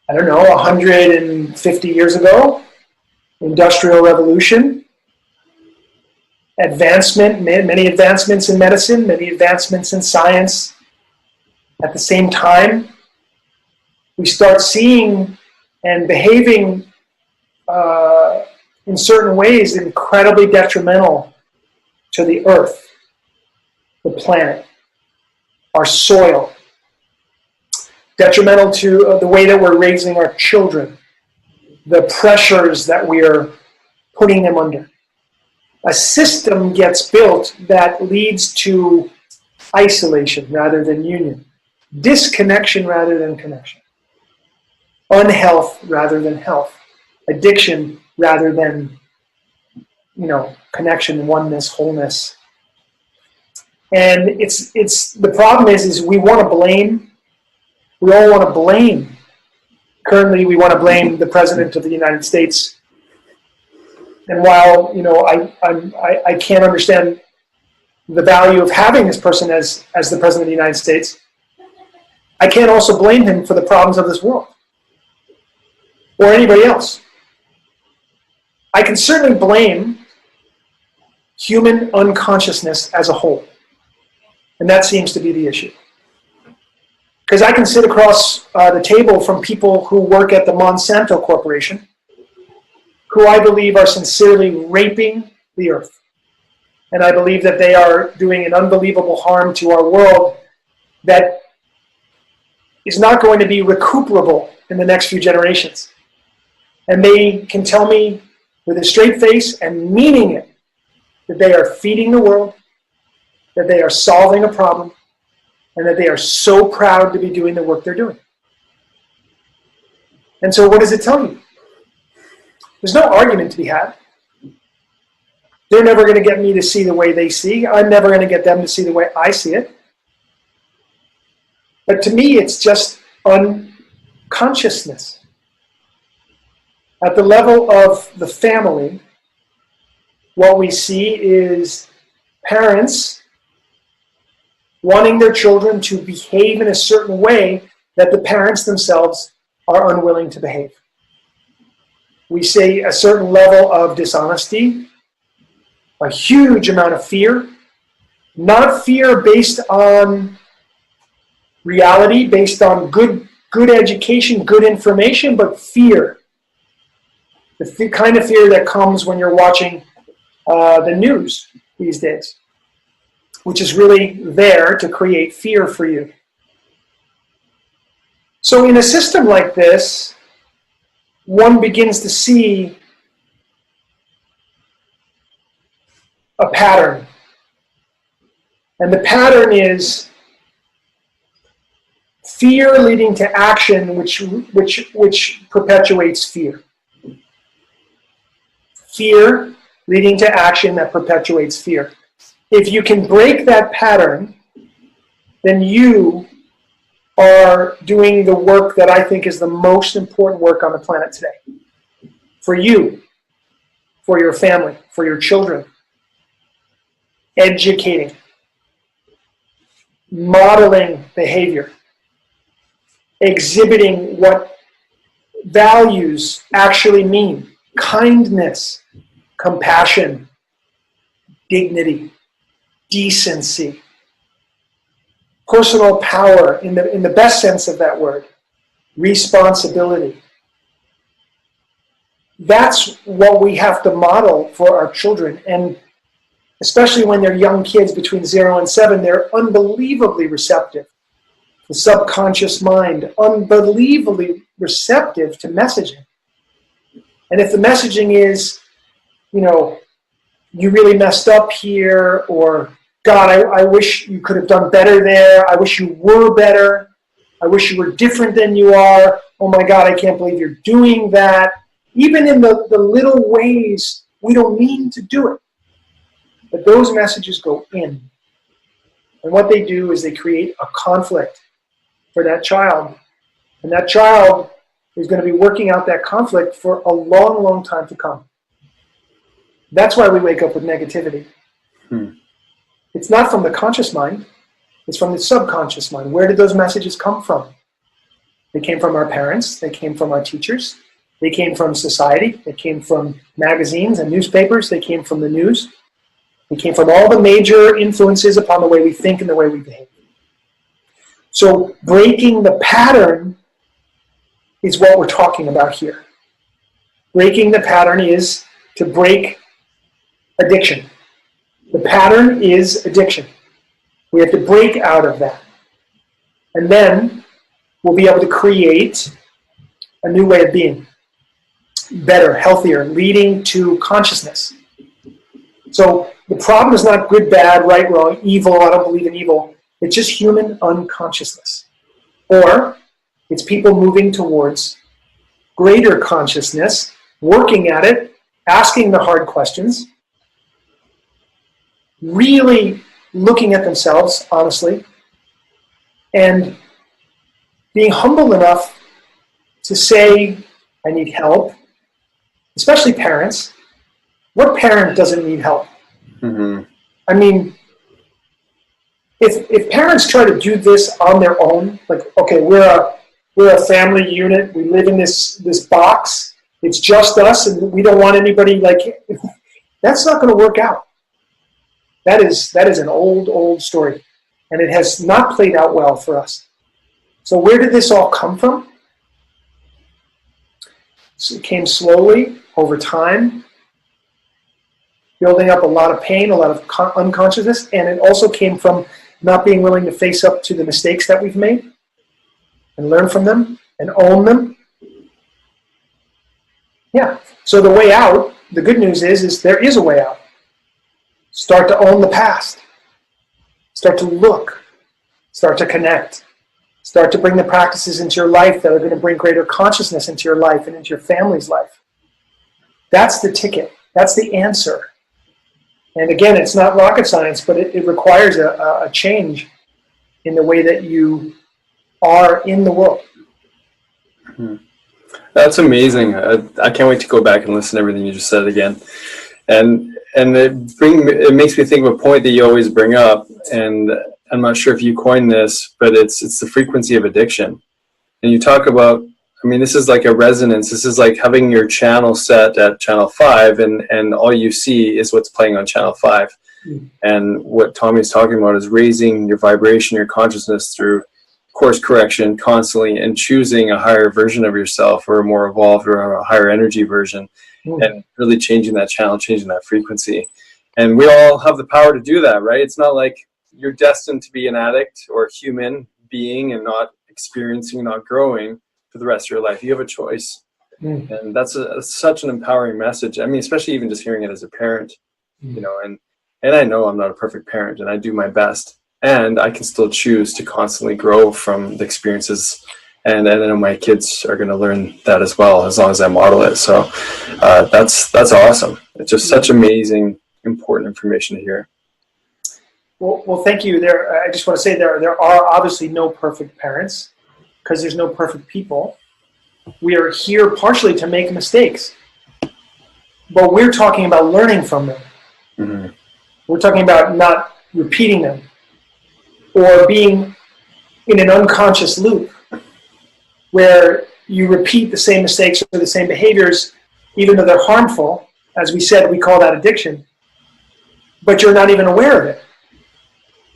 150 years ago, Industrial Revolution, advancement, many advancements in medicine, many advancements in science. At the same time, we start seeing and behaving in certain ways incredibly detrimental to the earth, the planet, our soil, detrimental to the way that we're raising our children, the pressures that we're putting them under. A system gets built that leads to isolation rather than union, disconnection rather than connection, unhealth rather than health, addiction rather than, connection, oneness, wholeness. And it's the problem is we want to blame. We all want to blame. Currently, we want to blame the President of the United States. And while I can't understand the value of having this person as the President of the United States, I can't also blame him for the problems of this world or anybody else. I can certainly blame human unconsciousness as a whole. And that seems to be the issue. Because I can sit across the table from people who work at the Monsanto Corporation, who I believe are sincerely raping the earth. And I believe that they are doing an unbelievable harm to our world that is not going to be recuperable in the next few generations. And they can tell me with a straight face and meaning it that they are feeding the world, that they are solving a problem, and that they are so proud to be doing the work they're doing. And so what does it tell you? There's no argument to be had. They're never going to get me to see the way they see. I'm never going to get them to see the way I see it. But to me, it's just unconsciousness. At the level of the family, what we see is parents wanting their children to behave in a certain way that the parents themselves are unwilling to behave. We see a certain level of dishonesty, a huge amount of fear, not fear based on reality, based on good good education, good information, but fear. The kind of fear that comes when you're watching the news these days, which is really there to create fear for you. So in a system like this, one begins to see a pattern. And the pattern is fear leading to action, which perpetuates fear. Fear leading to action that perpetuates fear. If you can break that pattern, then you are doing the work that I think is the most important work on the planet today. For you, for your family, for your children. Educating. Modeling behavior. Exhibiting what values actually mean. Kindness, compassion, dignity, decency, personal power in the best sense of that word, responsibility. That's what we have to model for our children. And especially when they're young kids between 0 and 7, they're unbelievably receptive. The subconscious mind, unbelievably receptive to messaging. And if the messaging is, you know, you really messed up here, or God, I wish you could have done better there. I wish you were better. I wish you were different than you are. Oh my God, I can't believe you're doing that. Even in the little ways we don't mean to do it. But those messages go in. And what they do is they create a conflict for that child. And that child is going to be working out that conflict for a long, long time to come. That's why we wake up with negativity. It's not from the conscious mind. It's from the subconscious mind. Where did those messages come from? They came from our parents. They came from our teachers. They came from society. They came from magazines and newspapers. They came from the news. They came from all the major influences upon the way we think and the way we behave. So breaking the pattern is what we're talking about here. Breaking the pattern is to break addiction. The pattern is addiction. We have to break out of that. And then we'll be able to create a new way of being. Better, healthier, leading to consciousness. So the problem is not good, bad, right, wrong, evil, I don't believe in evil. It's just human unconsciousness. Or it's people moving towards greater consciousness, working at it, asking the hard questions, really looking at themselves, honestly, and being humble enough to say, I need help, especially parents. What parent doesn't need help? Mm-hmm. I mean, if parents try to do this on their own, like, okay, we're a family unit, we live in this box, it's just us, and we don't want anybody, like, that's not going to work out. That is an old story, and it has not played out well for us. So where did this all come from? So it came slowly, over time, building up a lot of pain, a lot of unconsciousness, and it also came from not being willing to face up to the mistakes that we've made and learn from them and own them. Yeah, so the way out, the good news is there is a way out. Start to own the past. Start to look. Start to connect. Start to bring the practices into your life that are going to bring greater consciousness into your life and into your family's life. That's the ticket. That's the answer. And again, it's not rocket science, but it requires a change in the way that you are in the world. That's amazing. I can't wait to go back and listen to everything you just said again. And it makes me think of a point that you always bring up, and I'm not sure if you coined this, but it's the frequency of addiction. And you talk about, I mean, this is like a resonance. This is like having your channel set at channel 5, and all you see is what's playing on channel 5. And what Tommy's talking about is raising your vibration, your consciousness through course correction constantly and choosing a higher version of yourself, or a more evolved or a higher energy version, and really changing that channel, changing that frequency. And we all have the power to do that, right? It's not like you're destined to be an addict or a human being and not experiencing, not growing for the rest of your life. You have a choice. And that's such an empowering message. I mean, especially even just hearing it as a parent, you know, and I know I'm not a perfect parent, and I do my best, and I can still choose to constantly grow from the experiences. And I know my kids are going to learn that as well, as long as I model it. So that's awesome. It's just such amazing, important information to hear. Well, thank you. I just want to say there are obviously no perfect parents, because there's no perfect people. We are here partially to make mistakes, but we're talking about learning from them. We're talking about not repeating them or being in an unconscious loop where you repeat the same mistakes or the same behaviors, even though they're harmful. As we said, we call that addiction, but you're not even aware of it.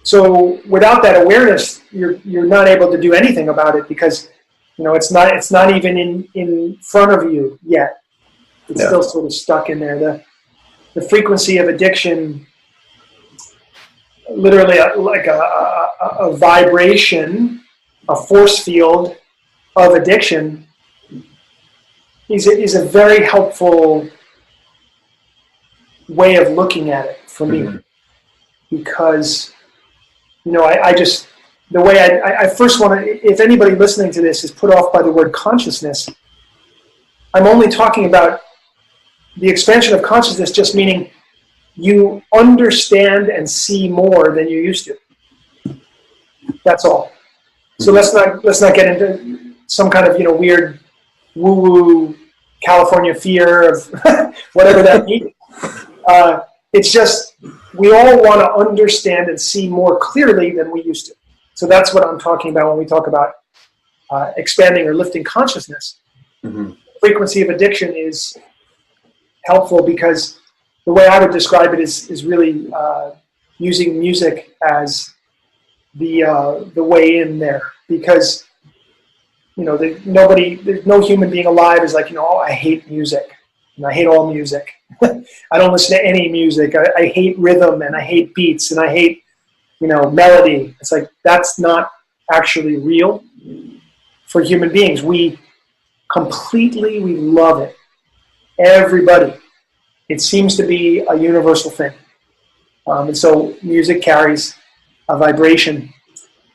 So without that awareness, you're not able to do anything about it, because you know it's not even in front of you yet. It's still sort of stuck in there. The frequency of addiction, literally like a vibration, a force field of addiction, is a very helpful way of looking at it for me, because you know I just, the way I first want to, if anybody listening to this is put off by the word consciousness, I'm only talking about the expansion of consciousness, just meaning you understand and see more than you used to. That's all. So let's not get into some kind of, you know, weird woo-woo California fear of whatever that means. It's just we all want to understand and see more clearly than we used to. So that's what I'm talking about when we talk about expanding or lifting consciousness. Frequency of addiction is helpful, because the way I would describe it is really using music as the way in there, because you know there's no human being alive is like, you know, oh, I hate music, and I hate all music. I don't listen to any music. I hate rhythm, and I hate beats, and I hate, you know, melody. It's like, that's not actually real for human beings. We love it. Everybody. It seems to be a universal thing. And so music carries a vibration.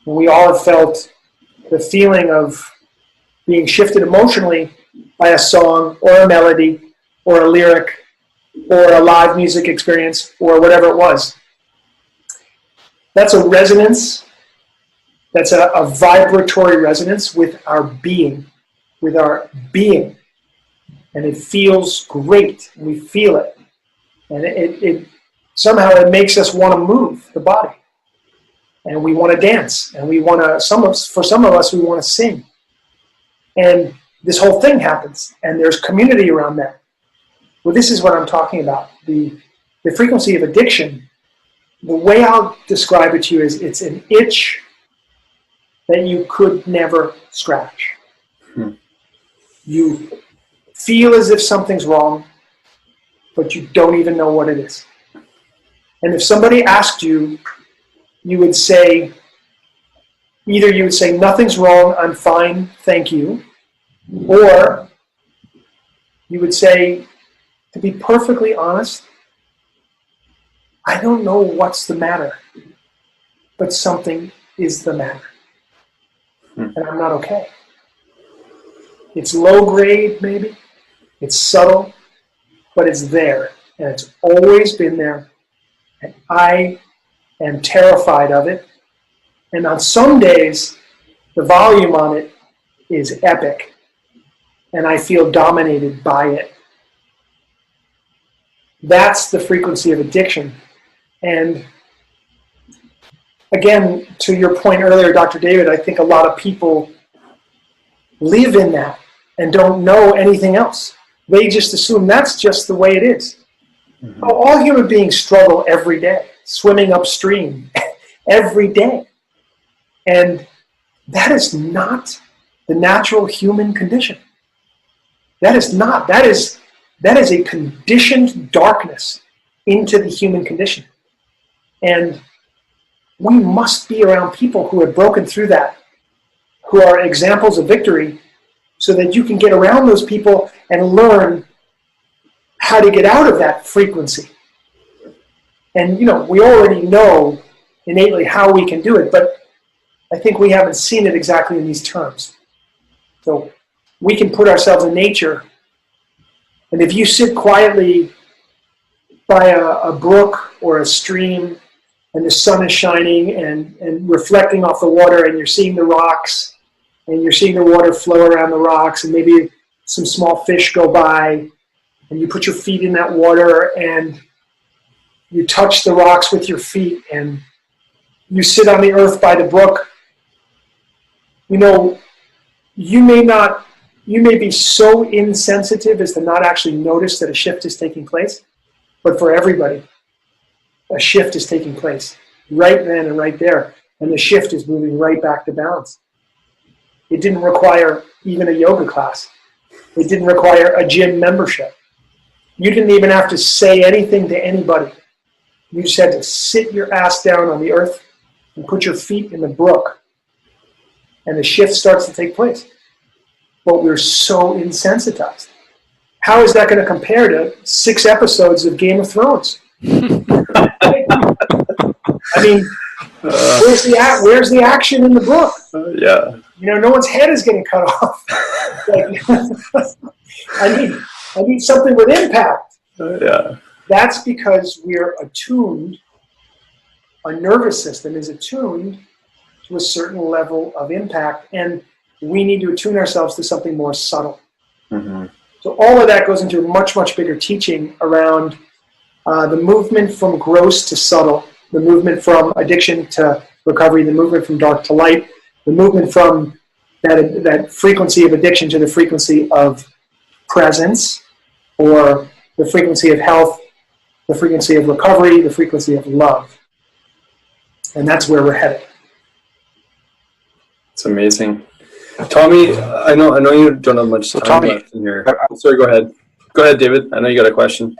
And we all have felt the feeling of being shifted emotionally by a song or a melody or a lyric or a live music experience or whatever it was. That's a resonance. That's a vibratory resonance with our being. And it feels great. We feel it. And it somehow it makes us want to move the body. And we want to dance. And we want to, for some of us, we want to sing. And this whole thing happens. And there's community around that. Well, this is what I'm talking about. The frequency of addiction, the way I'll describe it to you is it's an itch that you could never scratch. You feel as if something's wrong, but you don't even know what it is. And if somebody asked you, you would say, either you would say, nothing's wrong, I'm fine, thank you. Or you would say, to be perfectly honest, I don't know what's the matter, but something is the matter. And I'm not okay. It's low grade, maybe. It's subtle, but it's there. And it's always been there. And I am terrified of it. And on some days, the volume on it is epic. And I feel dominated by it. That's the frequency of addiction. And again, to your point earlier, Dr. David, I think a lot of people live in that and don't know anything else. They just assume that's just the way it is. All human beings struggle every day, swimming upstream every day. And That is not the natural human condition. That is not. That is a conditioned darkness into the human condition. And we must be around people who have broken through that, who are examples of victory, so that you can get around those people and learn how to get out of that frequency. And, we already know innately how we can do it, but I think we haven't seen it exactly in these terms. So we can put ourselves in nature, and if you sit quietly by a brook or a stream, and the sun is shining and reflecting off the water, and you're seeing the rocks, and you're seeing the water flow around the rocks, and maybe some small fish go by, and you put your feet in that water, and you touch the rocks with your feet, and you sit on the earth by the brook. You may be so insensitive as to not actually notice that a shift is taking place, but for everybody, a shift is taking place right then and right there, and the shift is moving right back to balance. It didn't require even a yoga class. It didn't require a gym membership. You didn't even have to say anything to anybody. You just had to sit your ass down on the earth and put your feet in the brook, and the shift starts to take place. But we're so insensitized. How is that going to compare to 6 episodes of Game of Thrones? I mean, where's the action in the book? Yeah. No one's head is getting cut off. I need something with impact. Yeah. That's because we're attuned. Our nervous system is attuned to a certain level of impact, and we need to attune ourselves to something more subtle. Mm-hmm. So all of that goes into a much, much bigger teaching around the movement from gross to subtle, the movement from addiction to recovery, the movement from dark to light, the movement from that frequency of addiction to the frequency of presence, or the frequency of health, the frequency of recovery, the frequency of love. And that's where we're headed. It's amazing. Tommy, I know you don't have much time left in here. Sorry, go ahead. Go ahead, David. I know you got a question.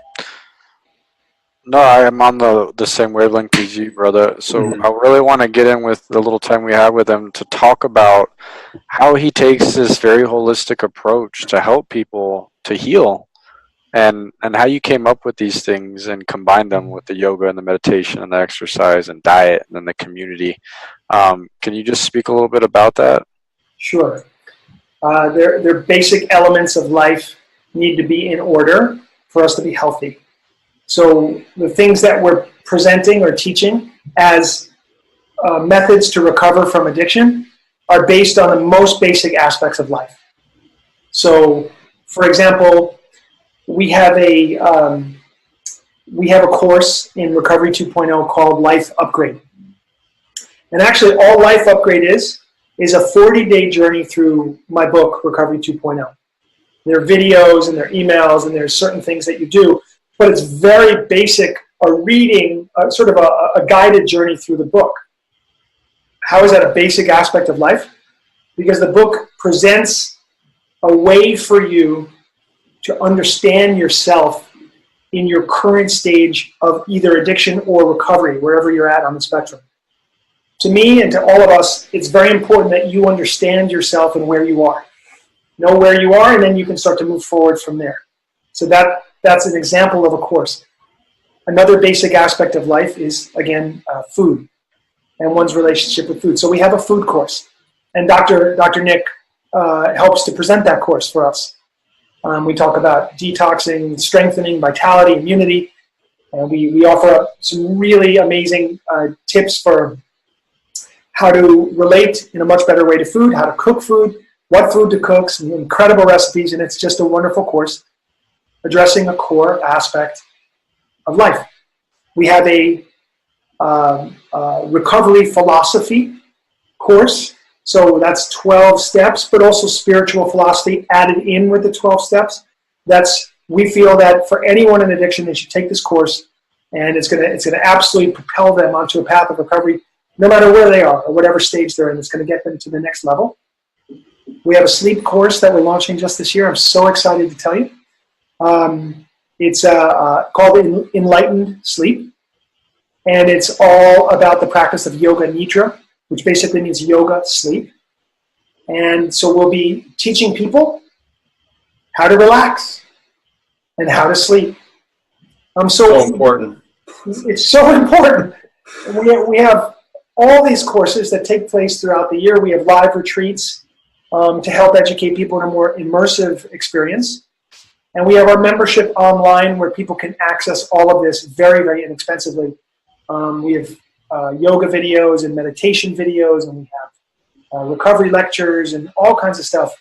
No, I am on the same wavelength as you, brother. So I really want to get in with the little time we have with him to talk about how he takes this very holistic approach to help people to heal, and how you came up with these things and combined them with the yoga and the meditation and the exercise and diet and then the community. Can you just speak a little bit about that? Sure. Their basic elements of life need to be in order for us to be healthy. So the things that we're presenting or teaching as methods to recover from addiction are based on the most basic aspects of life. So, for example, we have a course in Recovery 2.0 called Life Upgrade. And actually, all Life Upgrade is a 40-day journey through my book, Recovery 2.0. There are videos and there are emails and there's certain things that you do, but it's very basic, a reading, sort of a guided journey through the book. How is that a basic aspect of life? Because the book presents a way for you to understand yourself in your current stage of either addiction or recovery, wherever you're at on the spectrum. To me and to all of us, it's very important that you understand yourself and where you are. Know where you are, and then you can start to move forward from there. So that's an example of a course. Another basic aspect of life is, again, food and one's relationship with food. So we have a food course, and Dr. Nick helps to present that course for us. We talk about detoxing, strengthening, vitality, immunity, and we offer up some really amazing tips for how to relate in a much better way to food, how to cook food, what food to cook, some incredible recipes, and it's just a wonderful course addressing a core aspect of life. We have a recovery philosophy course, so that's 12 steps, but also spiritual philosophy added in with the 12 steps. We feel that for anyone in addiction, they should take this course, and it's gonna absolutely propel them onto a path of recovery no matter where they are or whatever stage they're in. It's going to get them to the next level. We have a sleep course that we're launching just this year. I'm so excited to tell you. It's called Enlightened Sleep, and it's all about the practice of yoga nidra, which basically means yoga sleep. And so we'll be teaching people how to relax and how to sleep. So important. It's so important. We have all these courses that take place throughout the year. We have live retreats to help educate people in a more immersive experience. And we have our membership online where people can access all of this very, very inexpensively. We have yoga videos and meditation videos, and we have recovery lectures and all kinds of stuff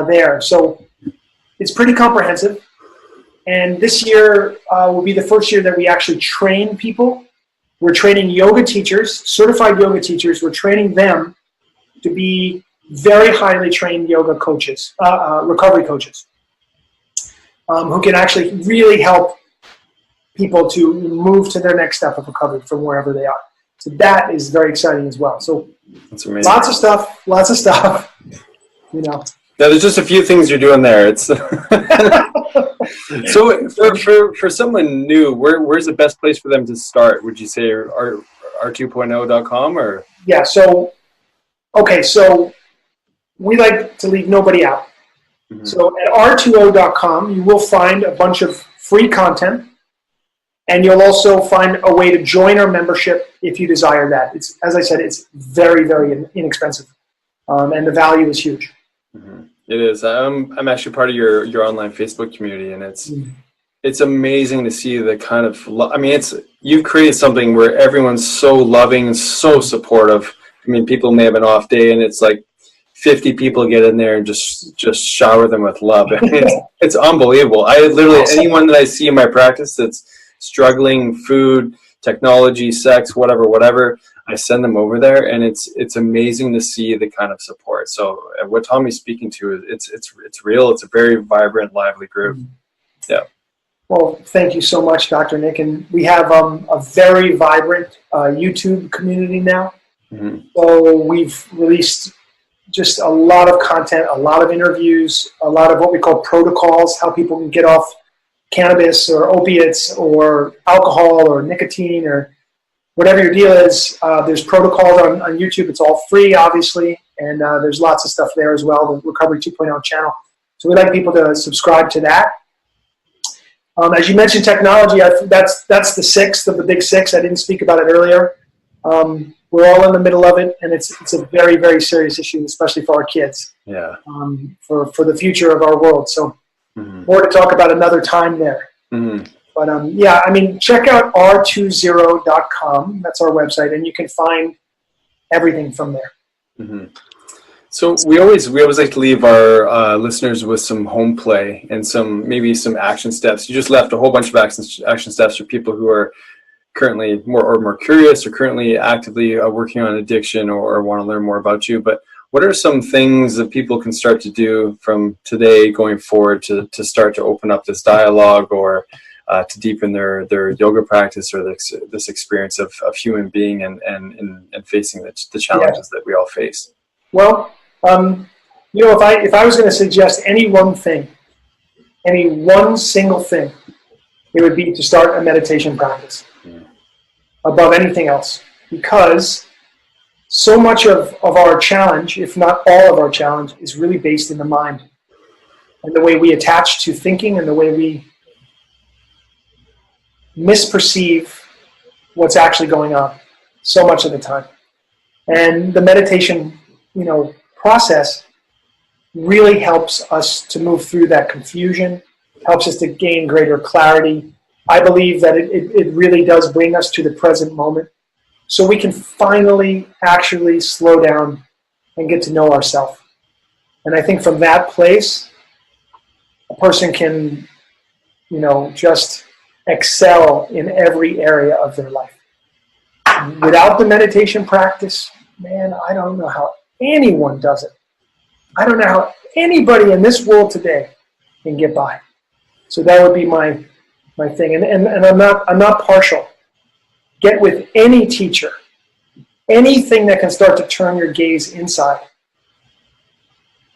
there. So it's pretty comprehensive. And this year will be the first year that we actually train people. We're training yoga teachers, certified yoga teachers. We're training them to be very highly trained yoga coaches, recovery coaches, who can actually really help people to move to their next step of recovery from wherever they are. So that is very exciting as well. So that's amazing. Lots of stuff, you know. Yeah, there's just a few things you're doing there. It's so for someone new, where's the best place for them to start? Would you say r2.0.com or? Yeah. So we like to leave nobody out. Mm-hmm. So at r2o.com, you will find a bunch of free content, and you'll also find a way to join our membership if you desire that. It's, as I said, it's very, very inexpensive, and the value is huge. Mm-hmm. It is. I'm actually part of your online Facebook community, and it's amazing to see the kind of you've created something where everyone's so loving and so supportive. I mean, people may have an off day, and it's like 50 people get in there and just shower them with love. I mean, it's unbelievable. I literally, anyone that I see in my practice that's struggling, food, technology, sex, whatever, I send them over there, and it's amazing to see the kind of support. So what Tommy's speaking to is it's real. It's a very vibrant, lively group. Yeah. Well, thank you so much, Dr. Nick. And we have a very vibrant YouTube community now. Mm-hmm. So we've released just a lot of content, a lot of interviews, a lot of what we call protocols, how people can get off cannabis or opiates or alcohol or nicotine or whatever your deal is. There's protocols on YouTube. It's all free, obviously, and there's lots of stuff there as well, the Recovery 2.0 channel. So we'd like people to subscribe to that. As you mentioned, technology, that's the sixth of the big six. I didn't speak about it earlier. We're all in the middle of it, and it's a very, very serious issue, especially for our kids. Yeah. For the future of our world. So more to talk about another time there. Mm-hmm. But yeah, I mean, check out r20.com. That's our website, and you can find everything from there. Mm-hmm. So we always like to leave our listeners with some home play and maybe some action steps. You just left a whole bunch of action steps for people who are currently more curious or currently actively working on addiction or want to learn more about you. But what are some things that people can start to do from today going forward to start to open up this dialogue or to deepen their yoga practice or this experience of human being and facing the challenges that we all face? Well, if I was going to suggest any one single thing, it would be to start a meditation practice above anything else, because so much of our challenge, if not all of our challenge, is really based in the mind and the way we attach to thinking and the way we misperceive what's actually going on so much of the time. And the meditation, process really helps us to move through that confusion, helps us to gain greater clarity. I believe that it really does bring us to the present moment so we can finally actually slow down and get to know ourselves. And I think from that place, a person can, just excel in every area of their life. Without the meditation practice, man, I don't know how anyone does it. I don't know how anybody in this world today can get by. So that would be my thing. And I'm not partial. Get with any teacher anything that can start to turn your gaze inside.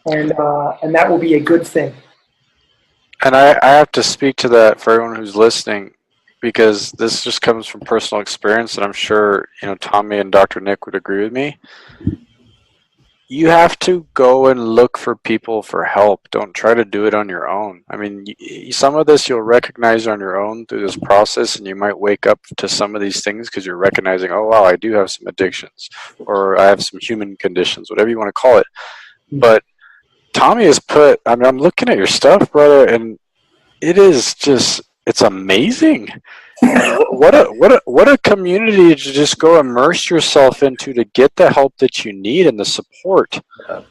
And that will be a good thing. And I have to speak to that for everyone who's listening, because this just comes from personal experience, and I'm sure Tommy and Dr. Nick would agree with me. You have to go and look for people for help. Don't try to do it on your own. I mean, some of this you'll recognize on your own through this process, and you might wake up to some of these things because you're recognizing, oh, wow, I do have some addictions, or I have some human conditions, whatever you want to call it. But Tommy has put, I mean, I'm looking at your stuff, brother, and it is just, it's amazing. What a community to just go immerse yourself into to get the help that you need and the support,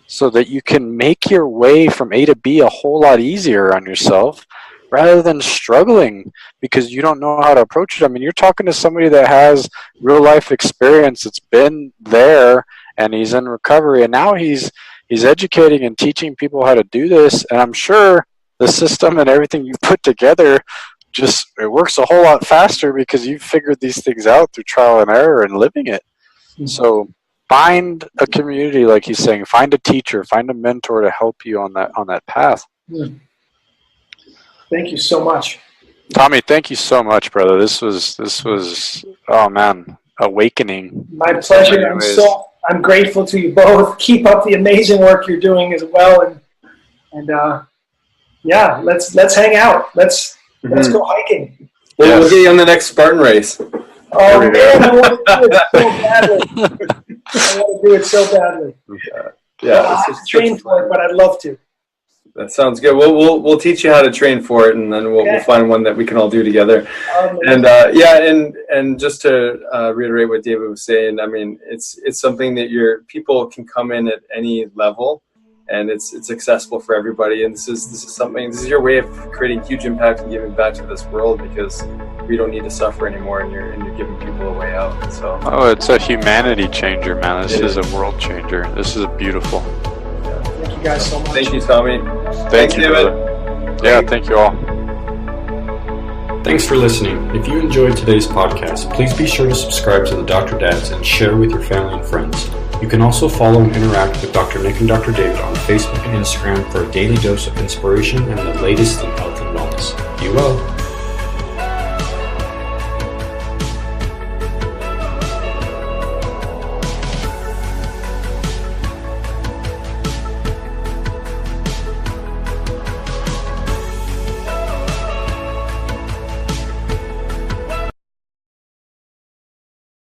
so that you can make your way from A to B a whole lot easier on yourself, rather than struggling because you don't know how to approach it. I mean, you're talking to somebody that has real life experience, that's been there, and he's in recovery, and now he's educating and teaching people how to do this. And I'm sure the system and everything you put together, just it works a whole lot faster because you've figured these things out through trial and error and living it. So find a community, like he's saying, find a teacher, find a mentor to help you on that path. Thank you so much, Tommy. Thank you so much, brother. This was oh man, awakening. My pleasure. I'm grateful to you both. Keep up the amazing work you're doing as well, and yeah, let's hang out. Let's go hiking. We'll get you on the next Spartan race. Oh man, I want to do it so badly. Yeah. I have to train for it, but I'd love to. That sounds good. We'll teach you how to train for it, and then we'll find one that we can all do together. And and just to reiterate what David was saying, I mean, it's something that people can come in at any level, and it's accessible for everybody. And this is your way of creating huge impact and giving back to this world, because we don't need to suffer anymore, and you're giving people a way out. So it's a humanity changer, man. This is a world changer. This is beautiful. Thank you guys so much. Thank you, Tommy. Thanks, David. Yeah, thank you all. Thanks for listening. If you enjoyed today's podcast, please be sure to subscribe to the Dr. Dads and share with your family and friends. You can also follow and interact with Dr. Nick and Dr. David on Facebook and Instagram for a daily dose of inspiration and the latest in health and wellness. Be well.